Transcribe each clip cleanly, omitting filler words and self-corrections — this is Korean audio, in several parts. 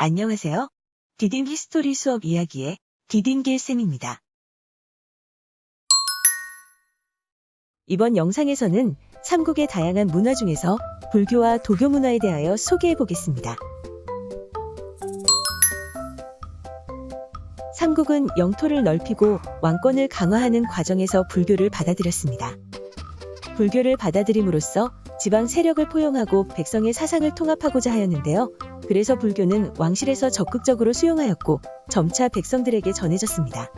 안녕하세요. 디딤 히스토리 수업 이야기의 디딤길 쌤입니다. 이번 영상에서는 삼국의 다양한 문화 중에서 불교와 도교 문화에 대하여 소개해 보겠습니다. 삼국은 영토를 넓히고 왕권을 강화하는 과정에서 불교를 받아들였습니다. 불교를 받아들임으로써 지방 세력을 포용하고 백성의 사상을 통합하고자 하였는데요. 그래서 불교는 왕실에서 적극적으로 수용하였고 점차 백성들에게 전해졌습니다.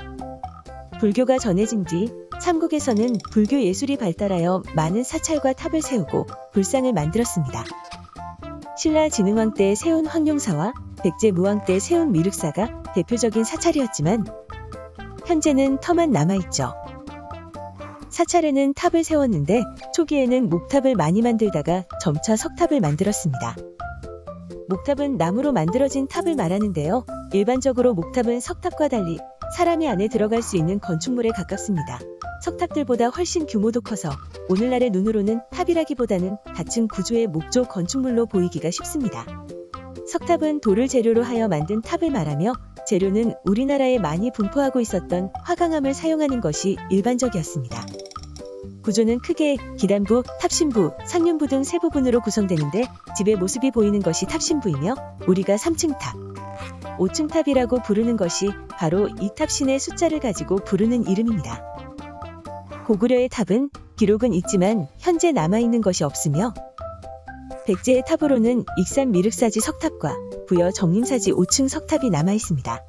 불교가 전해진 뒤 삼국에서는 불교 예술이 발달하여 많은 사찰과 탑을 세우고 불상을 만들었습니다. 신라 진흥왕 때 세운 황룡사와 백제 무왕 때 세운 미륵사가 대표적인 사찰이었지만 현재는 터만 남아있죠. 사찰에는 탑을 세웠는데 초기에는 목탑을 많이 만들다가 점차 석탑을 만들었습니다. 목탑은 나무로 만들어진 탑을 말하는데요. 일반적으로 목탑은 석탑과 달리 사람이 안에 들어갈 수 있는 건축물에 가깝습니다. 석탑들보다 훨씬 규모도 커서 오늘날의 눈으로는 탑이라기보다는 닫힌 구조의 목조 건축물로 보이기가 쉽습니다. 석탑은 돌을 재료로 하여 만든 탑을 말하며 재료는 우리나라에 많이 분포하고 있었던 화강암을 사용하는 것이 일반적이었습니다. 구조는 크게 기단부, 탑신부, 상륜부 등 세 부분으로 구성되는데 집의 모습이 보이는 것이 탑신부이며 우리가 3층 탑, 5층 탑이라고 부르는 것이 바로 이 탑신의 숫자를 가지고 부르는 이름입니다. 고구려의 탑은 기록은 있지만 현재 남아있는 것이 없으며 백제의 탑으로는 익산 미륵사지 석탑과 부여 정림사지 5층 석탑이 남아있습니다.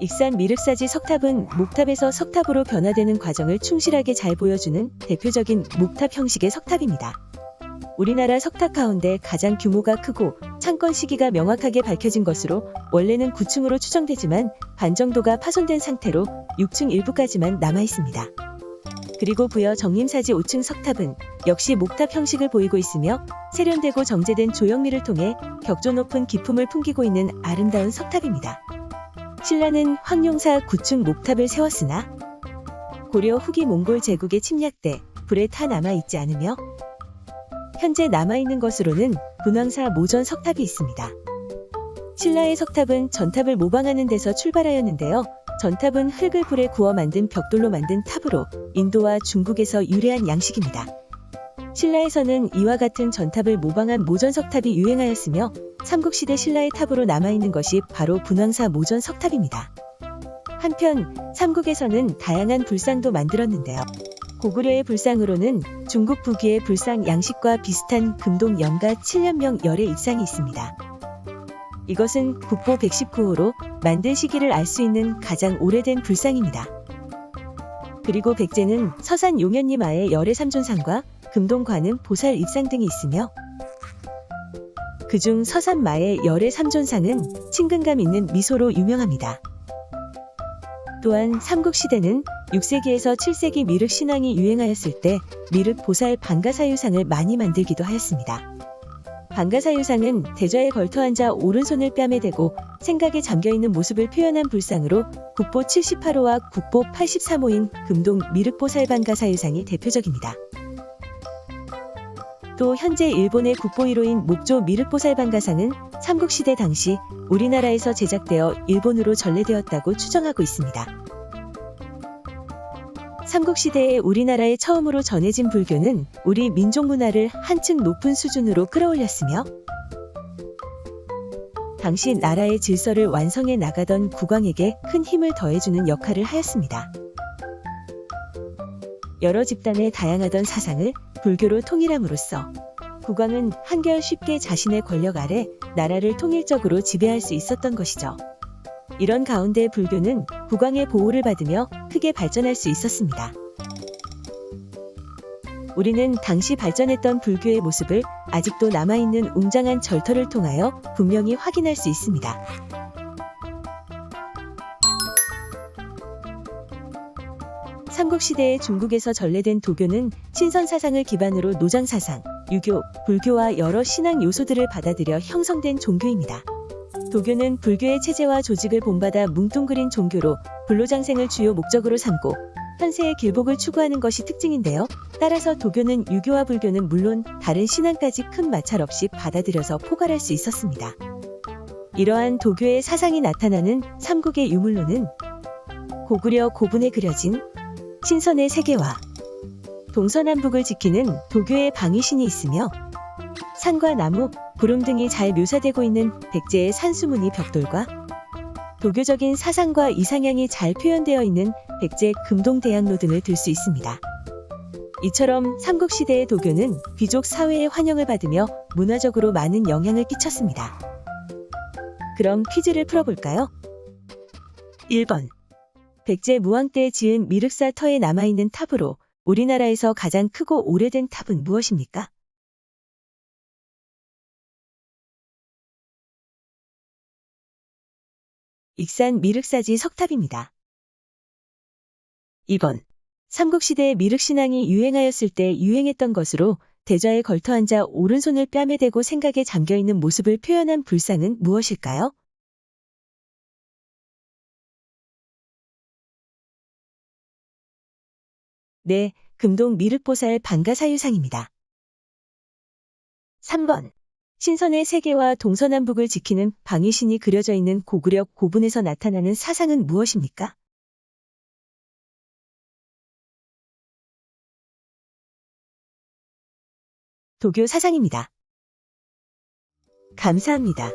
익산 미륵사지 석탑은 목탑에서 석탑으로 변화되는 과정을 충실하게 잘 보여주는 대표적인 목탑 형식의 석탑입니다. 우리나라 석탑 가운데 가장 규모가 크고 창건 시기가 명확하게 밝혀진 것으로 원래는 9층으로 추정되지만 반 정도가 파손된 상태로 6층 일부까지만 남아있습니다. 그리고 부여 정림사지 5층 석탑은 역시 목탑 형식을 보이고 있으며 세련되고 정제된 조형미를 통해 격조 높은 기품을 풍기고 있는 아름다운 석탑입니다. 신라는 황룡사 9층 목탑을 세웠으나 고려 후기 몽골 제국의 침략 때 불에 타 남아있지 않으며 현재 남아있는 것으로는 분황사 모전 석탑이 있습니다. 신라의 석탑은 전탑을 모방하는 데서 출발하였는데요. 전탑은 흙을 불에 구워 만든 벽돌로 만든 탑으로 인도와 중국에서 유래한 양식입니다. 신라에서는 이와 같은 전탑을 모방한 모전 석탑이 유행하였으며 삼국시대 신라의 탑으로 남아있는 것이 바로 분황사 모전 석탑입니다. 한편 삼국에서는 다양한 불상도 만들었는데요. 고구려의 불상으로는 중국 북위의 불상 양식과 비슷한 금동 영가 7년명 열의 입상이 있습니다. 이것은 국보 119호로 만든 시기를 알 수 있는 가장 오래된 불상입니다. 그리고 백제는 서산 용현리마의 열의 삼존상과 금동 관음 보살 입상 등이 있으며 그중 서산마의 열의 삼존상은 친근감 있는 미소로 유명합니다. 또한 삼국시대는 6세기에서 7세기 미륵 신앙이 유행하였을 때 미륵 보살 반가사유상을 많이 만들기도 하였습니다. 반가사유상은 대좌에 걸터 앉아 오른손을 뺨에 대고 생각에 잠겨있는 모습을 표현한 불상으로 국보 78호와 국보 83호인 금동 미륵보살 반가사유상이 대표적입니다. 또 현재 일본의 국보 1호인 목조 미륵보살 반가상은 삼국시대 당시 우리나라에서 제작되어 일본으로 전래되었다고 추정하고 있습니다. 삼국시대에 우리나라에 처음으로 전해진 불교는 우리 민족 문화를 한층 높은 수준으로 끌어올렸으며 당시 나라의 질서를 완성해 나가던 국왕에게 큰 힘을 더해주는 역할을 하였습니다. 여러 집단의 다양하던 사상을 불교로 통일함으로써 국왕은 한결 쉽게 자신의 권력 아래 나라를 통일적으로 지배할 수 있었던 것이죠. 이런 가운데 불교는 국왕의 보호를 받으며 크게 발전할 수 있었습니다. 우리는 당시 발전했던 불교의 모습을 아직도 남아있는 웅장한 절터를 통하여 분명히 확인할 수 있습니다. 삼국시대의 중국에서 전래된 도교는 신선사상을 기반으로 노장사상, 유교, 불교와 여러 신앙 요소들을 받아들여 형성된 종교입니다. 도교는 불교의 체제와 조직을 본받아 뭉뚱그린 종교로 불로장생을 주요 목적으로 삼고 현세의 길복을 추구하는 것이 특징인데요. 따라서 도교는 유교와 불교는 물론 다른 신앙까지 큰 마찰 없이 받아들여서 포괄할 수 있었습니다. 이러한 도교의 사상이 나타나는 삼국의 유물로는 고구려 고분에 그려진 신선의 세계와 동서남북을 지키는 도교의 방위신이 있으며 산과 나무, 구름 등이 잘 묘사되고 있는 백제의 산수무늬 벽돌과 도교적인 사상과 이상향이 잘 표현되어 있는 백제 금동대양로 등을 들 수 있습니다. 이처럼 삼국시대의 도교는 귀족 사회의 환영을 받으며 문화적으로 많은 영향을 끼쳤습니다. 그럼 퀴즈를 풀어볼까요? 1번. 백제 무왕 때 지은 미륵사 터에 남아있는 탑으로 우리나라에서 가장 크고 오래된 탑은 무엇입니까? 익산 미륵사지 석탑입니다. 2번. 삼국시대 미륵신앙이 유행하였을 때 유행했던 것으로 대좌에 걸터 앉아 오른손을 뺨에 대고 생각에 잠겨있는 모습을 표현한 불상은 무엇일까요? 네, 금동 미륵보살 방가사유상입니다. 3번. 신선의 세계와 동서남북을 지키는 방위신이 그려져 있는 고구려 고분에서 나타나는 사상은 무엇입니까? 도교 사상입니다. 감사합니다.